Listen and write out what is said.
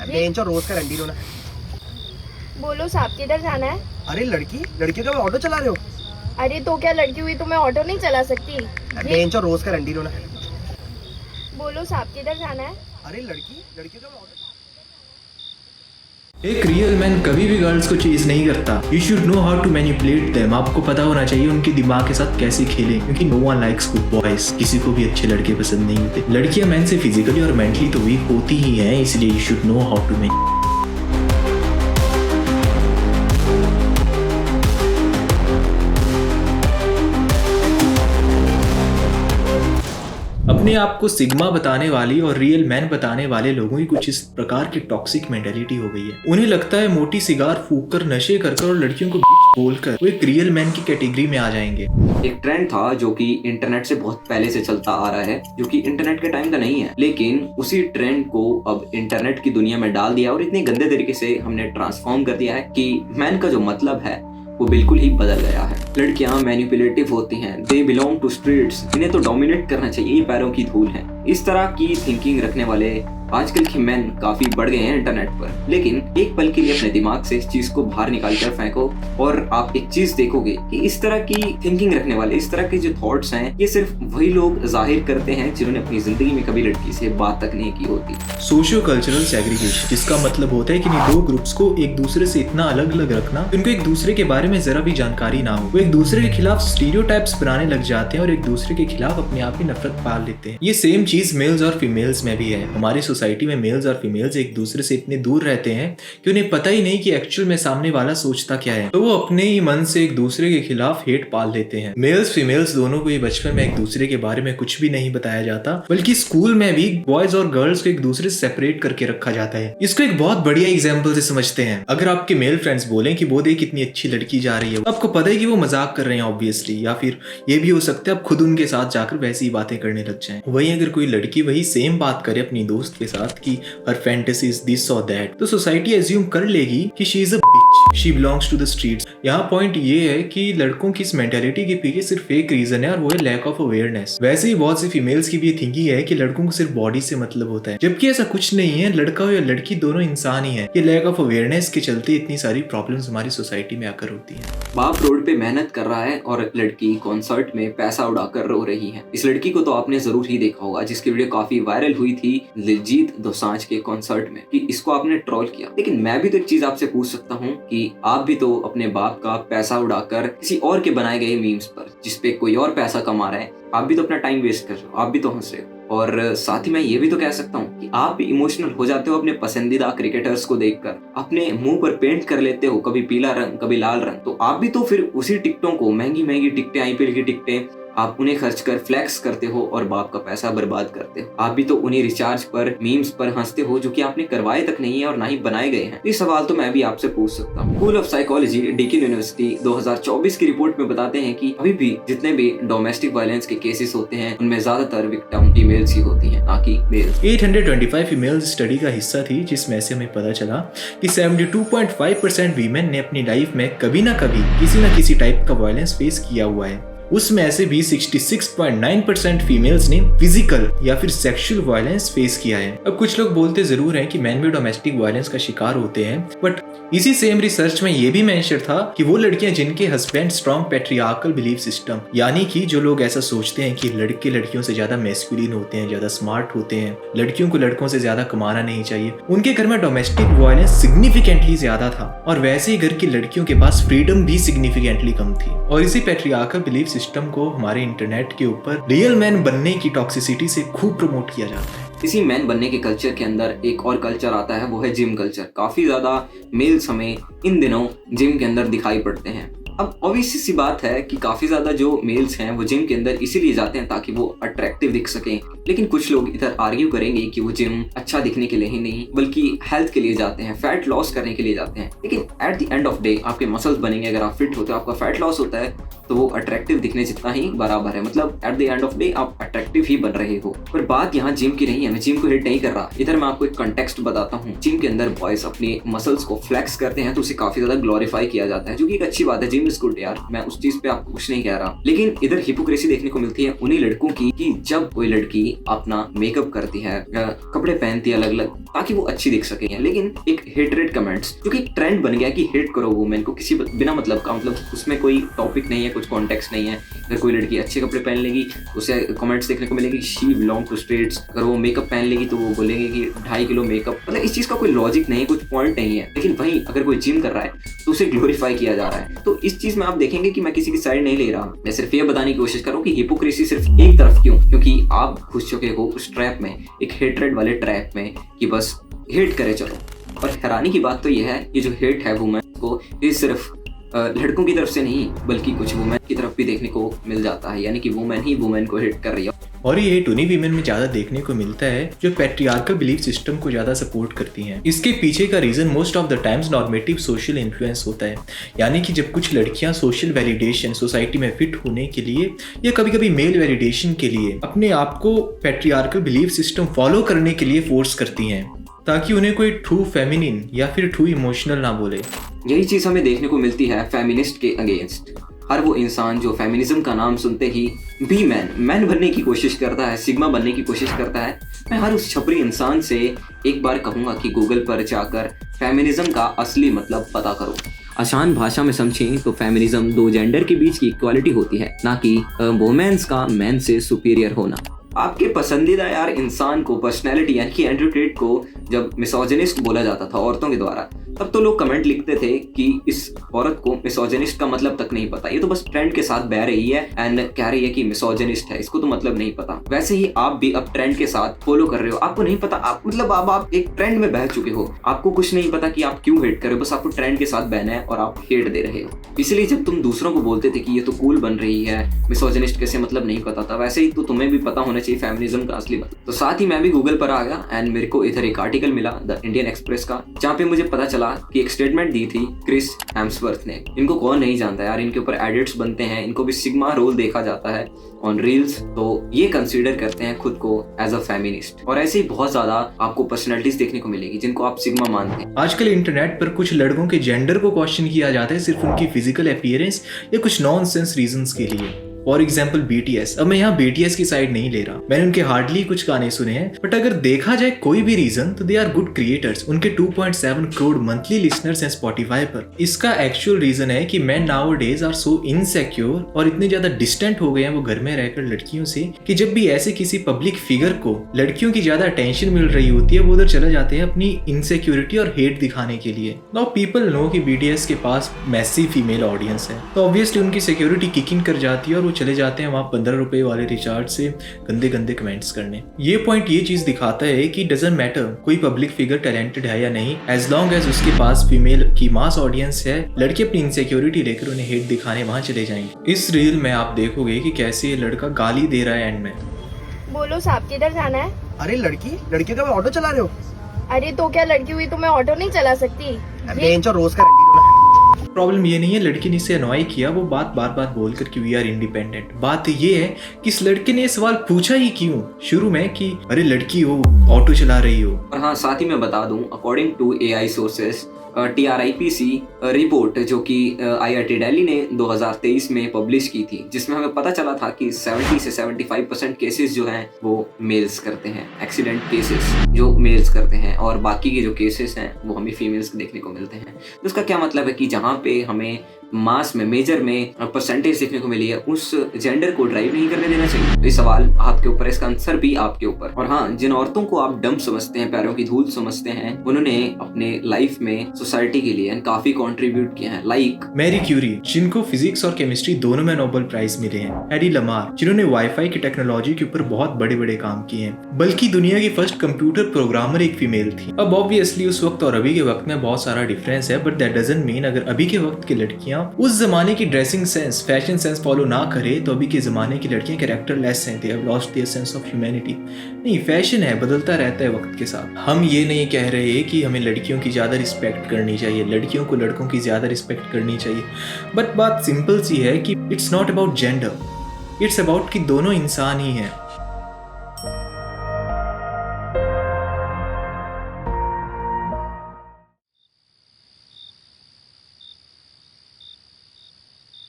Bench और रोज का रंडी रोना। बोलो साहब, किधर जाना है? अरे लड़की का ऑटो चला रहे हो? अरे तो क्या लड़की हुई तो मैं ऑटो नहीं चला सकती? बेंच और रोज का रंडी रोना। बोलो साहब, किधर जाना है? अरे लड़की का ऑटो। एक रियल मैन कभी भी गर्ल्स को चीज नहीं करता। You should know how to manipulate them. आपको पता होना चाहिए उनके दिमाग के साथ कैसे खेलें, क्योंकि no one likes good boys. किसी को भी अच्छे लड़के पसंद नहीं होते। लड़कियां मैन से फिजिकली और मेंटली तो वीक होती ही हैं, इसलिए you should know how to man. अपने आप को सिग्मा बताने वाली और रियल मैन बताने वाले लोगों की कुछ इस प्रकार की टॉक्सिक मेंटालिटी हो गई है। उन्हें लगता है मोटी सिगार फूंक कर, नशे कर और लड़कियों को बोलकर वो एक रियल मैन की कैटेगरी में आ जाएंगे। एक ट्रेंड था जो कि इंटरनेट से बहुत पहले से चलता आ रहा है, जो कि इंटरनेट के टाइम का नहीं है, लेकिन उसी ट्रेंड को अब इंटरनेट की दुनिया में डाल दिया और इतने गंदे तरीके से हमने ट्रांसफॉर्म कर दिया है कि मैन का जो मतलब है वो बिल्कुल ही बदल गया है। लड़कियां मैनिपुलेटिव होती हैं, दे बिलोंग टू स्ट्रीट्स, इन्हें तो डोमिनेट करना चाहिए, ये पैरों की धूल है। इस तरह की थिंकिंग रखने वाले आजकल के मैन काफी बढ़ गए हैं इंटरनेट पर। लेकिन एक पल के लिए अपने दिमाग से इस चीज को बाहर निकाल कर फेंको और आप एक चीज देखोगे कि इस तरह की थिंकिंग रखने वाले, इस तरह के जो थॉट्स हैं, ये सिर्फ वही लोग जाहिर करते हैं जिन्होंने अपनी जिंदगी में कभी लड़की से बात तक नहीं की होती। सोशियो कल्चरल सेग्रीगेशन, जिसका मतलब होता है कि इन दो ग्रुप्स को एक दूसरे से इतना अलग अलग रखना कि उनको एक दूसरे के बारे में जरा भी जानकारी ना हो। वो एक दूसरे के खिलाफ स्टीरियोटाइप्स बनाने लग जाते हैं और एक दूसरे के खिलाफ अपने आप ही नफरत पाल लेते हैं। ये सेम चीज मेल्स और फीमेल्स में भी है। हमारी सोसाइटी में मेल्स और फीमेल्स एक दूसरे से इतने दूर रहते हैं कि उन्हें पता ही नहीं कि एक्चुअल में सामने वाला सोचता क्या है, तो वो अपने ही मन से एक दूसरे के खिलाफ हेट पाल लेते हैं। मेल्स फीमेल्स दोनों को ही बचपन में एक दूसरे के बारे में कुछ भी नहीं बताया जाता, बल्कि स्कूल में भी बॉयज और गर्ल्स को एक दूसरे से सेपरेट करके रखा जाता है। इसको एक बहुत बढ़िया एग्जाम्पल से समझते हैं। अगर आपके मेल फ्रेंड्स बोले कि वो देख कितनी अच्छी लड़की जा रही है, आपको पता है कि वो मजाक कर रहे हैं ऑब्वियसली, या फिर ये भी हो सकता है आप खुद उनके साथ जाकर वैसी ही बातें करने लग जाएं। वहीं अगर कोई लड़की वही सेम बात करे अपनी दोस्त के साथ कि हर फैंटेसी इज दिस और दैट, तो सोसाइटी एज्यूम कर लेगी कि she is a bitch, she belongs to the streets. यहाँ पॉइंट ये है कि लड़कों की इस मेंटालिटी के पीछे सिर्फ एक रीजन है और वो है लैक ऑफ अवेयरनेस। वैसे ही बहुत सी फीमेल्स की भी थिंकिंग है कि लड़कों को सिर्फ बॉडी से मतलब होता है, जबकि ऐसा कुछ नहीं है। लड़का हो या लड़की दोनों इंसान ही है। ये लैक ऑफ अवेयरनेस के चलते इतनी सारी प्रॉब्लम्स हमारी सोसाइटी में आकर होती है। बाप रोड पे मेहनत कर रहा है और लड़की कॉन्सर्ट में पैसा उड़ाकर रो रही है। इस लड़की को तो आपने जरूर ही देखा होगा, जिसकी वीडियो काफी वायरल हुई थी दिलजीत दोसांझ के कॉन्सर्ट में, कि इसको आपने ट्रोल किया। लेकिन मैं भी तो एक चीज आपसे पूछ सकता हूँ कि आप भी तो अपने बाप का पैसा उड़ाकर किसी और के बनाए गए मीम्स पर, जिसपे कोई और पैसा कमा रहा है, आप भी तो अपना टाइम वेस्ट कर रहे हो, आप भी तो हंस रहे हो। और साथ ही मैं ये भी तो कह सकता हूँ कि आप भी इमोशनल हो जाते हो अपने पसंदीदा क्रिकेटर्स को देखकर, अपने मुंह पर पेंट कर लेते हो कभी पीला रंग कभी लाल रंग। तो आप भी तो फिर उसी टिकटों को, महंगी महंगी टिकटें, आईपीएल की टिकटें, आप उन्हें खर्च कर फ्लैक्स करते हो और बाप का पैसा बर्बाद करते हो। आप भी तो उन्हीं रिचार्ज पर, मीम्स पर हंसते हो जो कि आपने करवाए तक नहीं है और ना ही बनाए गए हैं। ये सवाल तो मैं भी आपसे पूछ सकता हूँ। School of psychology Deakin university 2024 की रिपोर्ट में बताते हैं कि अभी भी जितने भी डोमेस्टिक वायलेंस के केसेस होते हैं उनमें ज्यादातर विक्टिम फीमेल्स ही होती हैं, ना कि मेल्स। 825 फीमेल्स स्टडी का हिस्सा थी, जिसमें से हमें पता चला कि 72.5% वीमेन ने अपनी लाइफ में कभी ना कभी किसी न किसी टाइप का वायलेंस फेस किया हुआ है। उसमें ऐसे भी 66.9% फीमेल्स ने फिजिकल या फिर सेक्सुअल वायलेंस फेस किया है। अब कुछ लोग बोलते जरूर हैं कि मैन भी डोमेस्टिक वायलेंस का शिकार होते हैं, बट इसी सेम रिसर्च में ये भी मेंशन था कि वो लड़कियां जिनके husband strong patriarchal belief system, यानी कि जो लोग ऐसा सोचते हैं कि लड़के लड़कियों से ज्यादा मैस्कुलिन होते हैं, ज्यादा स्मार्ट होते हैं, लड़कियों को लड़कों से ज्यादा कमाना नहीं चाहिए, उनके घर में डोमेस्टिक वायलेंस सिग्निफिकेंटली ज्यादा था। और वैसे ही घर की लड़कियों के पास फ्रीडम भी सिग्निफिकेंटली कम थी। और इसी पैट्रियार्कल बिलीफ सिस्टम को हमारे इंटरनेट के ऊपर रियल मैन बनने की टॉक्सिसिटी से खूब प्रमोट किया जाता है। इसी मैन बनने के कल्चर के अंदर एक और कल्चर आता है, वो है जिम कल्चर। काफी ज्यादा मेल्स हमें इन दिनों जिम के अंदर दिखाई पड़ते हैं। अब ऑब्वियस सी बात है कि काफी ज्यादा जो मेल्स हैं वो जिम के अंदर इसीलिए जाते हैं ताकि वो अट्रैक्टिव दिख सकें। लेकिन कुछ लोग इधर आर्ग्यू करेंगे कि वो जिम अच्छा दिखने के लिए ही नहीं बल्कि हेल्थ के लिए जाते हैं, फैट लॉस करने के लिए जाते हैं। लेकिन at the end of day आपके मसल्स बनेंगे अगर आप फिट होते हो, आपका फैट लॉस होता है तो वो अट्रैक्टिव दिखने जितना ही बराबर है। मतलब at the end of day आप अट्रैक्टिव ही बन रहे हो। पर बात यहाँ जिम की नहीं है, मैं जिम को हिट नहीं कर रहा। इधर मैं आपको एक कंटेक्स्ट बताता हूँ। जिम के अंदर बॉयज अपने मसल्स को फ्लेक्स करते हैं तो उसे काफी ज्यादा ग्लोरीफाई किया जाता है, जो कि एक अच्छी बात है। जिम इज गुड यार, मैं उस चीज पे आपको कुछ नहीं कह रहा। लेकिन इधर हिपोक्रेसी देखने को मिलती है उन्हीं लड़कों की कि जब कोई लड़की अपना मेकअप करती है, कपड़े पहनती है अलग अलग ताकि वो अच्छी दिख सके। लेकिन एक हेटरेट कमेंट्स, जो कि ट्रेंड बन गया कि हेट करो वुमेन को किसी बिना मतलब का, मतलब उसमें कोई टॉपिक नहीं है, कुछ कॉन्टेक्स्ट नहीं है। अगर कोई लड़की अच्छे कपड़े पहन लेगी उसे कमेंट्स देखने को मिलेगी शी बिलोंग टू स्ट्रेट्स। अगर वो मेकअप पहन लेगी तो वो बोलेंगे कि 2.5 किलो मेकअप। मतलब इस चीज का कोई लॉजिक नहीं है, कुछ पॉइंट नहीं है। लेकिन वहीं अगर कोई जिम कर रहा है तो उसे ग्लोरीफाई किया जा रहा है। तो इस चीज में आप देखेंगे कि मैं किसी की साइड नहीं ले रहा, मैं सिर्फ ये बताने की कोशिश कर रहा हूँ कि हिपोक्रेसी सिर्फ एक तरफ क्यों, क्योंकि आप घुस चुके हो उस ट्रैप में, एक हेटरेट वाले ट्रैप में कि बस हेट करे चलो। और हैरानी की बात तो यह है कि जो हेट है वुमेन को, ये सिर्फ लड़कों की तरफ से नहीं बल्कि कुछ वुमेन की तरफ भी देखने को मिल जाता है। यानी कि वुमेन ही वुमेन को हिट कर रही है। और ये हेट उन्हीं वीमेन में ज्यादा देखने को मिलता है जो पैट्रियार्कल बिलीफ सिस्टम को ज्यादा सपोर्ट करती हैं। इसके पीछे का reason most of the times normative social influence होता है। यानी कि जब कुछ लड़कियां सोशल वैलिडेशन, सोसाइटी में फिट होने के लिए या कभी कभी मेल वैलिडेशन के लिए अपने आप को पैट्रियार्कल बिलीफ सिस्टम फॉलो करने के लिए फोर्स करती हैं ताकि उन्हें कोई ट्रू फेमिनिन या फिर ट्रू इमोशनल ना बोले। यही चीज हमें देखने को मिलती है फेमिनिस्ट के अगेंस्ट। हर वो इंसान जो फेमिनिज्म का नाम सुनते ही बी मैन बनने की कोशिश करता है, सिग्मा बनने की कोशिश करता है, मैं हर उस छपरी इंसान से एक बार कहूँगा कि गूगल पर जाकर फेमिनिज्म का असली मतलब पता करो। आसान भाषा में समझें तो फेमिनिज्म दो जेंडर के बीच की इक्वालिटी होती है, ना कि वुमेन्स का मैन से सुपीरियर होना। आपके पसंदीदा यार इंसान को, पर्सनैलिटी यानी कि एंड्रू टेट को जब मिसोजिनिस्ट बोला जाता था औरतों के द्वारा, तब तो लोग कमेंट लिखते थे कि इस औरत को मिसोजिनिस्ट का मतलब तक नहीं पता, ये तो बस ट्रेंड के साथ बह रही है एंड कह रही है कि मिसोजिनिस्ट है, इसको तो मतलब नहीं पता। वैसे ही आप भी अब ट्रेंड के साथ फॉलो कर रहे हो, आपको नहीं पता, आप मतलब आप एक ट्रेंड में बह चुके हो, आपको कुछ नहीं पता कि आप क्यों हेट कर रहे हो, बस आपको ट्रेंड के साथ बहना है और आप हेट दे रहे हो। इसलिए जब तुम दूसरों को बोलते थे कि ये तो कूल बन रही है, मिसोजिनिस्ट कैसे मतलब नहीं पता था, वैसे ही तो तुम्हें भी पता होना चाहिए फेमिनिज्म का असली मतलब। तो साथ ही मैं भी गूगल पर आ गया एंड मेरे को इधर एक आर्टिकल मिला द इंडियन एक्सप्रेस का, जहाँ पे मुझे पता चला कि एक स्टेटमेंट दी थी क्रिस हेम्सवर्थ ने। इनको कौन नहीं जानता यार, इनके ऊपर एडिट्स बनते हैं, इनको भी सिग्मा रोल देखा जाता है ऑन रील्स, तो ये कंसीडर करते हैं खुद को एज अ फेमिनिस्ट। और ऐसे ही बहुत ज्यादा आपको पर्सनैलिटीज देखने को मिलेगी जिनको आप सिग्मा मानते हैं। आजकल इंटरनेट पर कुछ लड़कों के जेंडर को क्वेश्चन किया जाता है सिर्फ उनकी फिजिकल अपीयरेंस या कुछ नॉनसेंस रीजंस के लिए। For example BTS। अब मैं यहाँ BTS की साइड नहीं ले रहा, मैंने उनके हार्डली कुछ गाने सुने हैं, बट अगर देखा जाए कोई भी रीजन तो दे आर गुड क्रिएटर्स। उनके 2.7 करोड़ मंथली लिसनर्स हैं स्पॉटिफाई पर। इसका एक्चुअल रीजन है कि man nowadays are so insecure और इतने ज्यादा डिस्टेंट हो गए हैं वो घर में रहकर लड़कियों से, कि जब भी ऐसे किसी पब्लिक फिगर को लड़कियों की ज्यादा अटेंशन मिल रही होती है वो उधर चले जाते हैं अपनी इनसिक्योरिटी और हेट दिखाने के लिए। नाउ पीपल नो कि BTS के पास मैसिव फीमेल ऑडियंस है, तो ऑब्वियसली उनकी सिक्योरिटी किक इन कर जाती है और वो चले जाते हैं वहां 15 रुपए वाले रिचार्ज से गंदे गंदे कमेंट्स करने। ये पॉइंट ये चीज दिखाता है कि डजंट मैटर कोई पब्लिक फिगर टैलेंटेड है या नहीं, एज लॉन्ग एज उसके पास फीमेल की मास ऑडियंस है, लड़के अपनी इनसिक्योरिटी लेकर उन्हें हेट दिखाने वहां चले जाएंगे। इस रील में आप देखोगे कि कैसे ये लड़का गाली दे रहा है एंड में। बोलो साहब किधर जाना है? अरे लड़की का ऑटो चला रहे हो? अरे तो क्या लड़की हुई तो मैं ऑटो नहीं चला सकती? बेंच और रोज का रंडी रोना। प्रॉब्लम ये नहीं है लड़की ने इसे अनॉय किया, वो बात बार बार बोलकर कि वी आर इंडिपेंडेंट। बात ये है कि इस लड़के ने सवाल पूछा ही क्यों शुरू में कि अरे लड़की हो, ऑटो चला रही हो। और हाँ, साथ ही मैं बता दूं, according to AI sources, TRIPC report जो कि IIT दिल्ली ने 2023 में पब्लिश की थी, जिसमें हमें पता चला था कि 70 से 75% केसेस जो हैं वो मेल्स करते हैं, एक्सीडेंट केसेस जो मेल्स करते हैं, और बाकी के जो केसेस हैं वो हमें फीमेल्स देखने को मिलते हैं। तो उसका क्या मतलब है कि जहाँ पे हमें मास में, मेजर में परसेंटेज देखने को मिली है, उस जेंडर को ड्राइव नहीं करने देना चाहिए। तो ये सवाल आपके ऊपर है, इसका आंसर भी आपके ऊपर। और हाँ, जिन औरतों को आप डम समझते हैं, पैरों की धूल समझते हैं, उन्होंने अपने लाइफ में सोसाइटी के लिए काफी कंट्रीब्यूट किया है। लाइक मैरी क्यूरी, जिनको फिजिक्स और केमिस्ट्री दोनों में नोबेल प्राइज मिले हैं। एडी लमार, जिन्होंने वाईफाई की टेक्नोलॉजी के ऊपर बहुत बड़े बड़े काम किए हैं, बल्कि दुनिया की फर्स्ट कंप्यूटर प्रोग्रामर एक फीमेल थी। अब ऑब्वियसली उस वक्त और अभी के वक्त में बहुत सारा डिफरेंस है, बट दैट डजंट मीन अगर अभी के वक्त की लड़कियां लड़कियां उस जमाने की dressing sense, fashion sense follow ना करे तो अभी के जमाने की लड़कियां कैरेक्टरलेस हैं, they have lost their sense of humanity. नहीं, फैशन है, बदलता रहता है वक्त के साथ। हम ये नहीं कह रहे कि हमें लड़कियों की ज़्यादा रिस्पेक्ट करनी चाहिए, लड़कियों को लड़कों की ज़्यादा रिस्पेक्ट करनी चाहिए, बट बात सिंपल सी है कि it's not about gender, it's about कि दोनों इंसान ही हैं।